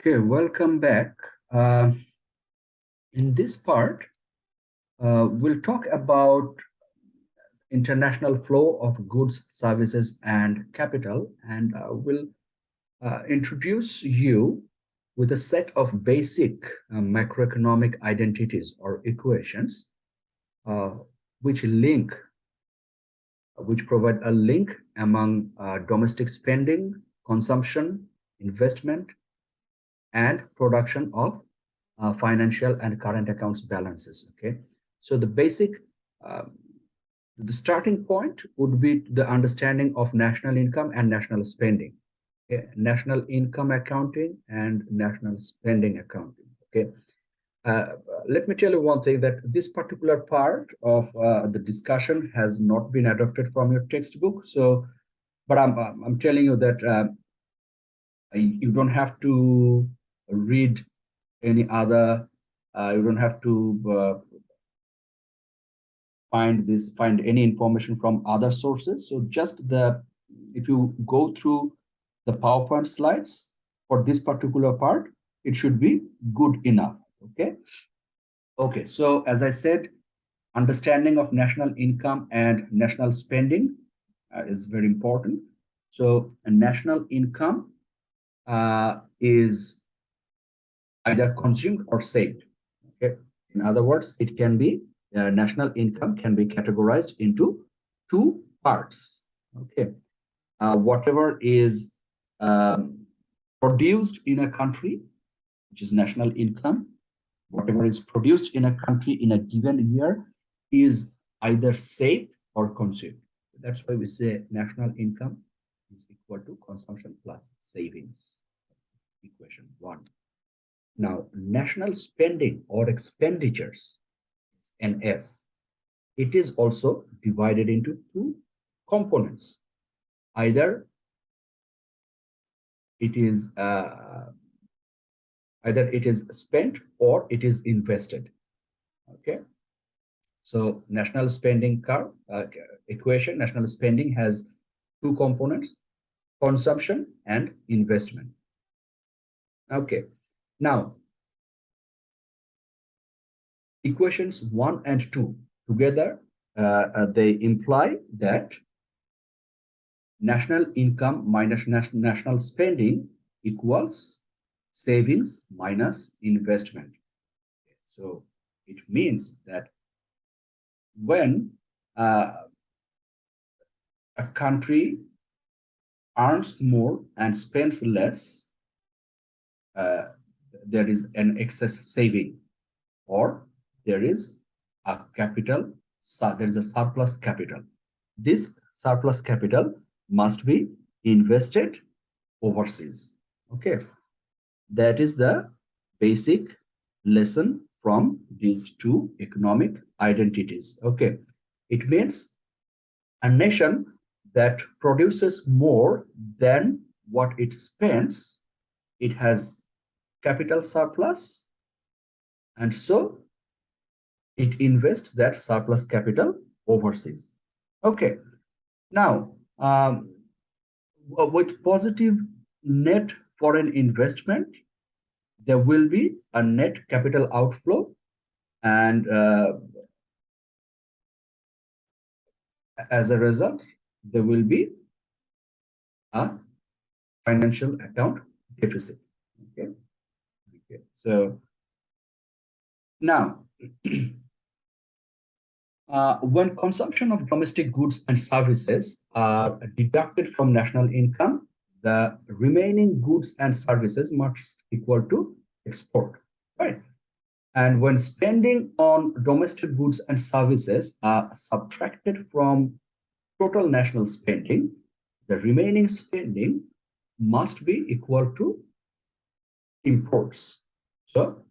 Okay, welcome back. Uh, in this part, we'll talk about international flow of goods, services, and capital, and we'll introduce you with a set of basic macroeconomic identities or equations, uh, which link, which provide a link among domestic spending, consumption, investment, and production of financial and current accounts balances. Okay, so um, the starting point would be the understanding of national income and national spending. Okay? National income accounting and national spending accounting. Okay, uh, let me tell you one thing, that this particular part of the discussion has not been adopted from your textbook. So, but I'm telling you that you don't have to read any other, you don't have to find any information from other sources. So just if you go through the PowerPoint slides for this particular part, it should be good enough. Okay, so as I said, understanding of national income and national spending is very important. So a national income is either consumed or saved. Okay. In other words, it can be national income can be categorized into two parts. Okay. Whatever is produced in a country, which is national income, whatever is produced in a country in a given year is either saved or consumed. That's why we say national income is equal to consumption plus savings. Equation 1. Now, national spending or expenditures, NS, it is also divided into two components. Either it is spent or it is invested. Okay. So national spending curve equation, national spending has two components: consumption and investment. Okay. Now, equations 1 and 2 together, they imply that national income minus national spending equals savings minus investment. So it means that when a country earns more and spends less, there is an excess saving, or there is a surplus capital. This surplus capital must be invested overseas. Okay, that is the basic lesson from these two economic identities. Okay, it means a nation that produces more than what it spends, it has capital surplus, and so it invests that surplus capital overseas. Okay, now with positive net foreign investment, there will be a net capital outflow, and as a result, there will be a financial account deficit. Okay. So now, when consumption of domestic goods and services are deducted from national income, the remaining goods and services must equal to export, right? And when spending on domestic goods and services are subtracted from total national spending, the remaining spending must be equal to imports. So,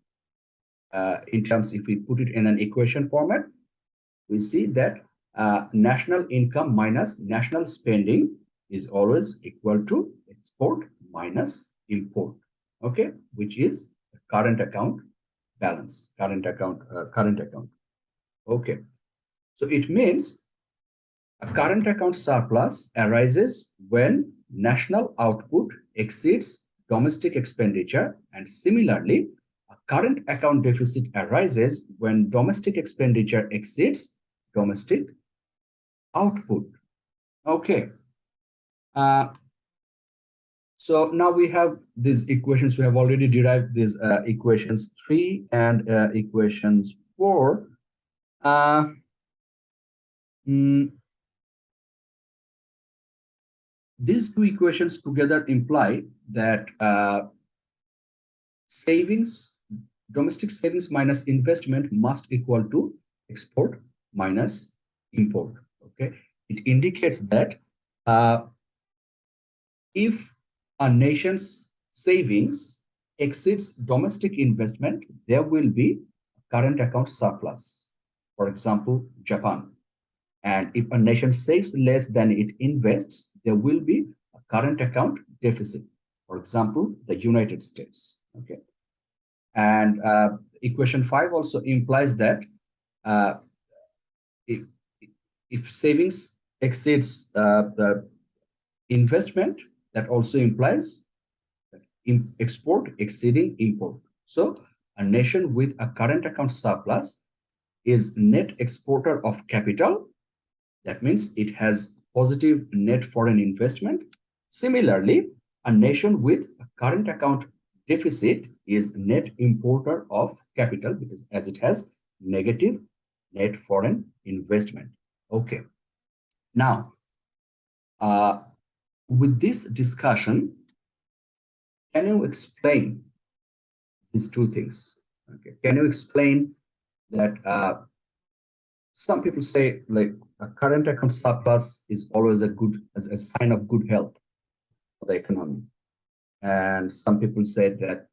if we put it in an equation format, we see that national income minus national spending is always equal to export minus import. Okay, which is current account balance, current account. Okay, so it means a current account surplus arises when national output exceeds domestic expenditure, and similarly, a current account deficit arises when domestic expenditure exceeds domestic output. Okay. So now we have these equations. We have already derived these equations 3 and equations 4. Uh, mm, these two equations together imply that domestic savings minus investment must equal to export minus import. Okay, it indicates that if a nation's savings exceeds domestic investment, there will be current account surplus. For example, Japan. And if a nation saves less than it invests, there will be a current account deficit. For example, the United States. Okay. And equation 5 also implies that uh, if, if savings exceeds the investment, that also implies export exceeding import. So a nation with a current account surplus is net exporter of capital. That means it has positive net foreign investment. Similarly, a nation with a current account deficit is net importer of capital because as it has negative net foreign investment. Okay. Now, with this discussion, can you explain these two things? Okay. Can you explain that some people say like a current account surplus is always a sign of good health for the economy, and some people say that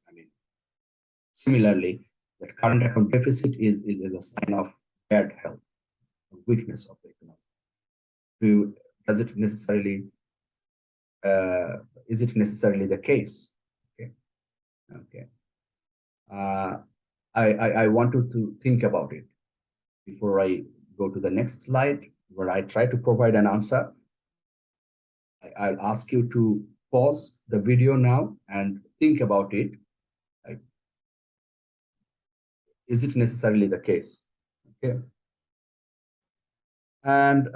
similarly that current account deficit is a sign of bad health, weakness of the economy. Does it necessarily is it necessarily the case? Okay, okay. I want you to think about it before I go to the next slide where I try to provide an answer. I'll ask you to pause the video now and think about it. Like, is it necessarily the case? Okay. And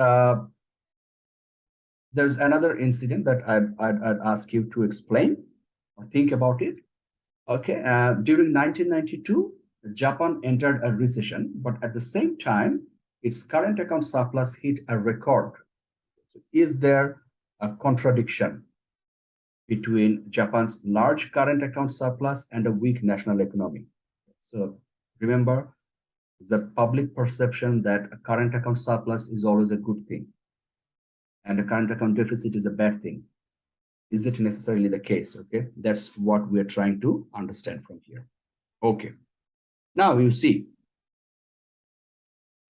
there's another incident that I'd ask you to explain or think about it. Okay. During 1992, Japan entered a recession, but at the same time, its current account surplus hit a record. So is there a contradiction between Japan's large current account surplus and a weak national economy? So remember, the public perception that a current account surplus is always a good thing and a current account deficit is a bad thing. Is it necessarily the case? Okay, that's what we're trying to understand from here. Okay, now you see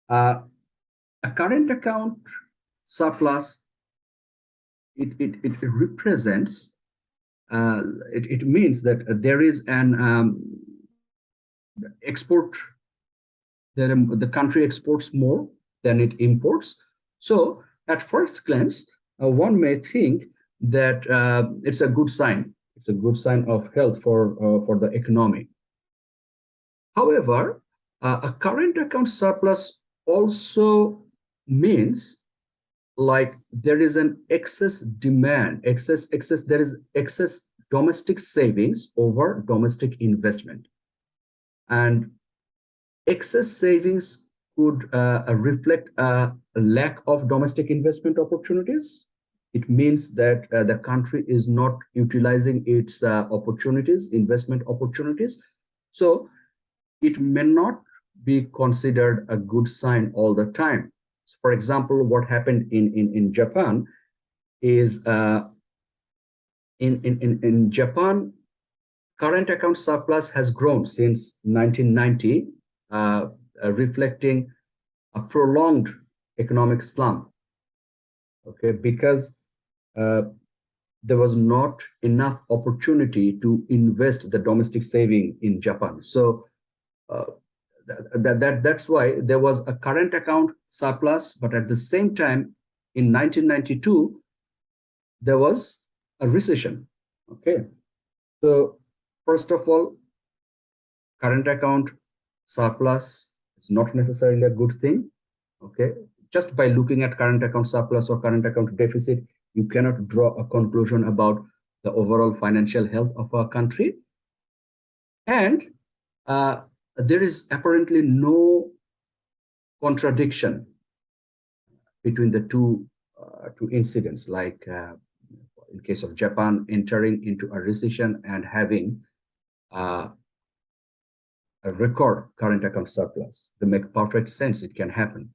a current account surplus, it represents it means that there is an export, the country exports more than it imports. So at first glance, one may think that it's a good sign. It's a good sign of health for the economy. However, a current account surplus also means like there is an excess demand, there is excess domestic savings over domestic investment. And excess savings could reflect a lack of domestic investment opportunities. It means that the country is not utilizing its investment opportunities. So it may not be considered a good sign all the time. So for example, what happened in Japan is in Japan, current account surplus has grown since 1990, reflecting a prolonged economic slump. Okay, because there was not enough opportunity to invest the domestic saving in Japan. So that's why there was a current account surplus, but at the same time, in 1992, there was a recession. Okay, So first of all, current account surplus is not necessarily a good thing. Okay, just by looking at current account surplus or current account deficit, you cannot draw a conclusion about the overall financial health of our country. And uh, there is apparently no contradiction between the two incidents, like in case of Japan entering into a recession and having uh, a record current account surplus. They make perfect sense. It can happen.